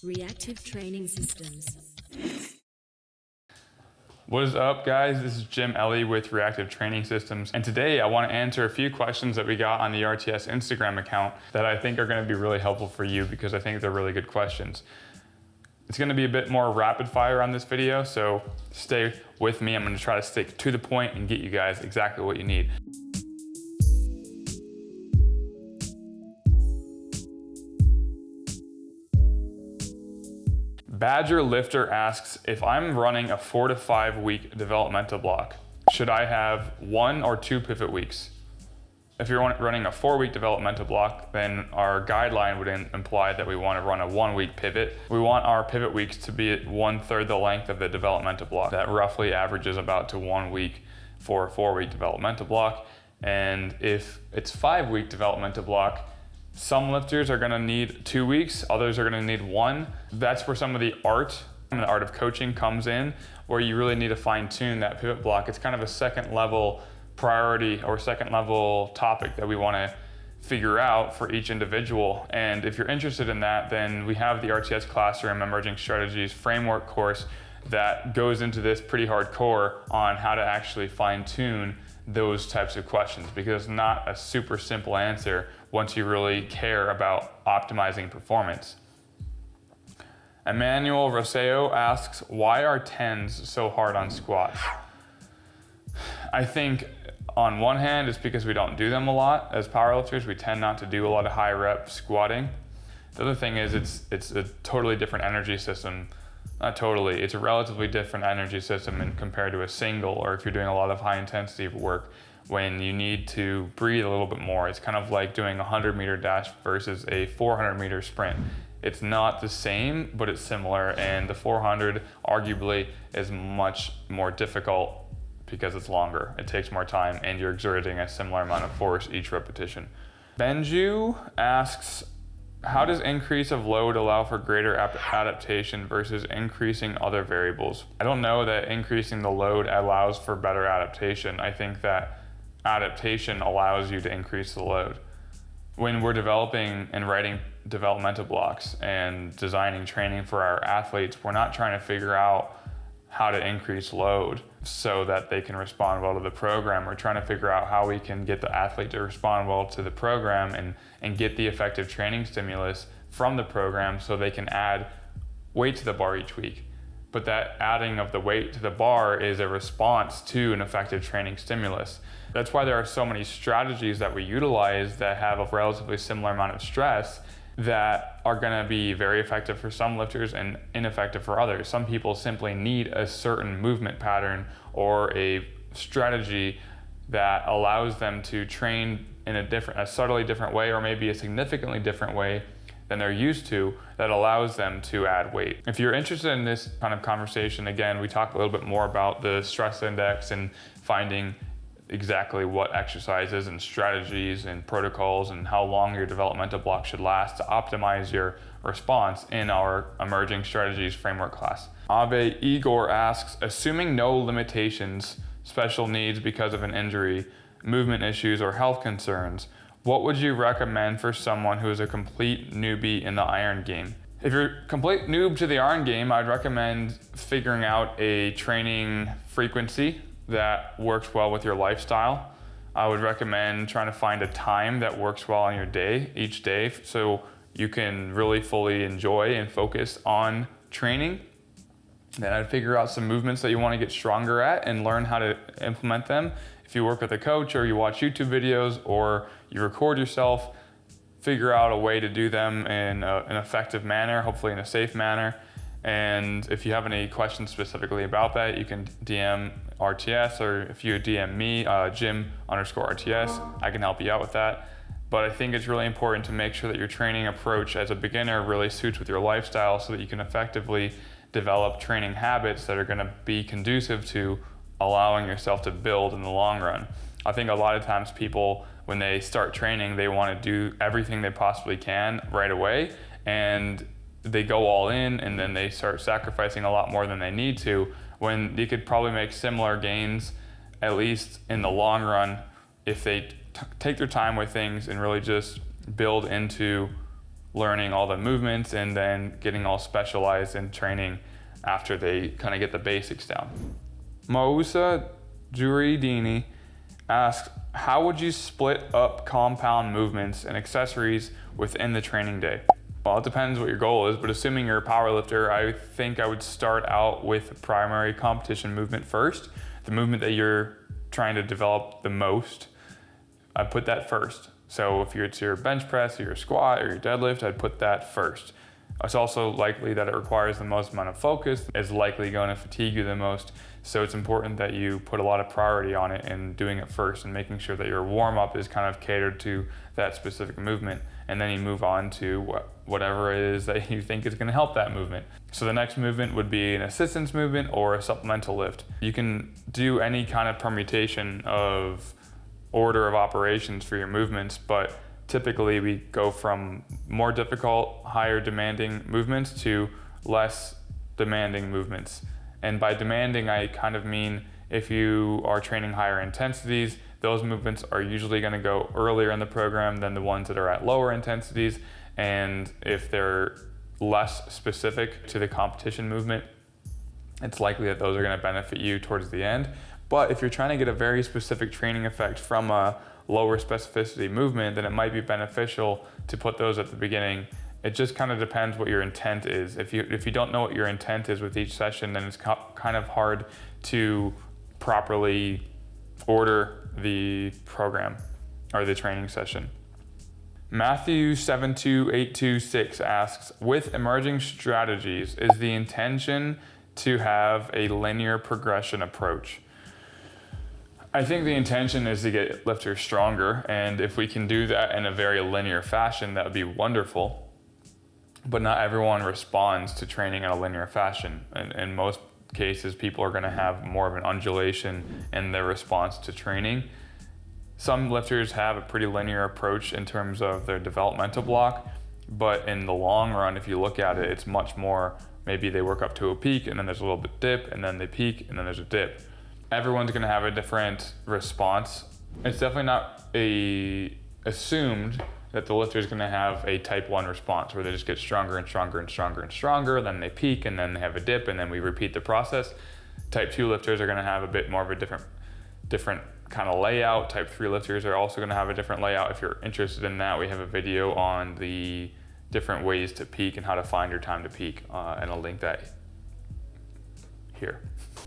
Reactive Training Systems. What is up, guys? This is Jim Ellie with Reactive Training Systems, and today I want to answer a few questions that we got on the RTS Instagram account that I think are going to be really helpful for you because I think they're really good questions. It's going to be a bit more rapid fire on this video, so stay with me. I'm going to try to stick to the point and get you guys exactly what you need. Badger Lifter asks, if I'm running a 4 to 5 week developmental block, should I have 1 or 2 pivot weeks? If you're running a 4-week developmental block, then our guideline would imply that we want to run a 1-week pivot. We want our pivot weeks to be at 1/3 the length of the developmental block. That roughly averages about to 1 week for a 4-week developmental block. And if it's 5-week developmental block, some lifters are gonna need 2 weeks, others are gonna need 1. That's where some of the art of coaching comes in, where you really need to fine tune that pivot block. It's kind of a second level priority or second level topic that we wanna figure out for each individual. And if you're interested in that, then we have the RTS Classroom Emerging Strategies Framework course that goes into this pretty hardcore on how to actually fine tune those types of questions, because it's not a super simple answer once you really care about optimizing performance. Emmanuel Roseo asks, why are 10s so hard on squats? I think on one hand, it's because we don't do them a lot. As powerlifters, we tend not to do a lot of high rep squatting. The other thing is it's a totally different energy system. Not totally, it's a relatively different energy system compared to a single, or if you're doing a lot of high intensity work when you need to breathe a little bit more. It's kind of like doing a 100-meter dash versus a 400-meter sprint. It's not the same, but it's similar, and the 400 arguably is much more difficult because it's longer. It takes more time and you're exerting a similar amount of force each repetition. Benju asks, how does increase of load allow for greater adaptation versus increasing other variables? I don't know that increasing the load allows for better adaptation. I think that adaptation allows you to increase the load. When we're developing and writing developmental blocks and designing training for our athletes, we're not trying to figure out how to increase load so that they can respond well to the program. We're trying to figure out how we can get the athlete to respond well to the program and get the effective training stimulus from the program so they can add weight to the bar each week. But that adding of the weight to the bar is a response to an effective training stimulus. That's why there are so many strategies that we utilize that have a relatively similar amount of stress that are gonna be very effective for some lifters and ineffective for others. Some people simply need a certain movement pattern or a strategy that allows them to train in a subtly different way, or maybe a significantly different way than they're used to, that allows them to add weight. If you're interested in this kind of conversation, again, we talk a little bit more about the stress index and finding exactly what exercises and strategies and protocols and how long your developmental block should last to optimize your response in our Emerging Strategies Framework class. Ave Igor asks, assuming no limitations, special needs because of an injury, movement issues, or health concerns, what would you recommend for someone who is a complete newbie in the iron game? If you're a complete noob to the iron game, I'd recommend figuring out a training frequency that works well with your lifestyle. I would recommend trying to find a time that works well on your day, each day, so you can really fully enjoy and focus on training. Then I'd figure out some movements that you want to get stronger at and learn how to implement them. If you work with a coach or you watch YouTube videos or you record yourself, figure out a way to do them in an effective manner, hopefully in a safe manner. And if you have any questions specifically about that, you can DM RTS, or if you DM me, Jim_RTS, I can help you out with that. But I think it's really important to make sure that your training approach as a beginner really suits with your lifestyle so that you can effectively develop training habits that are gonna be conducive to allowing yourself to build in the long run. I think a lot of times people, when they start training, they wanna do everything they possibly can right away, and they go all in, and then they start sacrificing a lot more than they need to, when they could probably make similar gains, at least in the long run, if they take their time with things and really just build into learning all the movements and then getting all specialized in training after they kind of get the basics down. Mausa Juridini asks, how would you split up compound movements and accessories within the training day? Well, it depends what your goal is, but assuming you're a powerlifter, I think I would start out with a primary competition movement first, the movement that you're trying to develop the most. I'd put that first. So if it's your bench press or your squat or your deadlift, I'd put that first. It's also likely that it requires the most amount of focus, is likely going to fatigue you the most. So it's important that you put a lot of priority on it and doing it first and making sure that your warm up is kind of catered to that specific movement. And then you move on to whatever it is that you think is going to help that movement. So the next movement would be an assistance movement or a supplemental lift. You can do any kind of permutation of order of operations for your movements, but typically we go from more difficult, higher demanding movements to less demanding movements. And by demanding, I kind of mean if you are training higher intensities, those movements are usually going to go earlier in the program than the ones that are at lower intensities. And if they're less specific to the competition movement, it's likely that those are going to benefit you towards the end. But if you're trying to get a very specific training effect from a lower specificity movement, then it might be beneficial to put those at the beginning. It just kind of depends what your intent is. If you don't know what your intent is with each session, then it's kind of hard to properly order the program or the training session. Matthew 72826 asks, with emerging strategies, is the intention to have a linear progression approach? I think the intention is to get lifters stronger, and if we can do that in a very linear fashion, that would be wonderful. But not everyone responds to training in a linear fashion. And in most cases, people are going to have more of an undulation in their response to training. Some lifters have a pretty linear approach in terms of their developmental block, but in the long run, if you look at it, it's much more, maybe they work up to a peak and then there's a little bit dip and then they peak and then there's a dip. Everyone's going to have a different response. It's definitely not assumed that the lifter is going to have a type 1 response where they just get stronger and stronger and stronger and stronger, then they peak and then they have a dip and then we repeat the process. Type 2 lifters are going to have a bit more of a different kind of layout. Type 3 lifters are also going to have a different layout. If you're interested in that, we have a video on the different ways to peak and how to find your time to peak, and I'll link that here.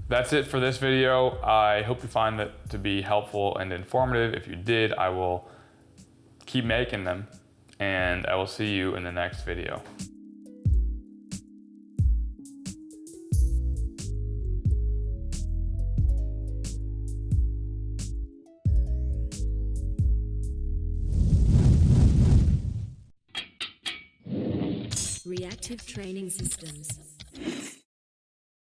That's it for this video. I hope you find that to be helpful and informative. If you did, I will keep making them, and I will see you in the next video. Reactive Training Systems.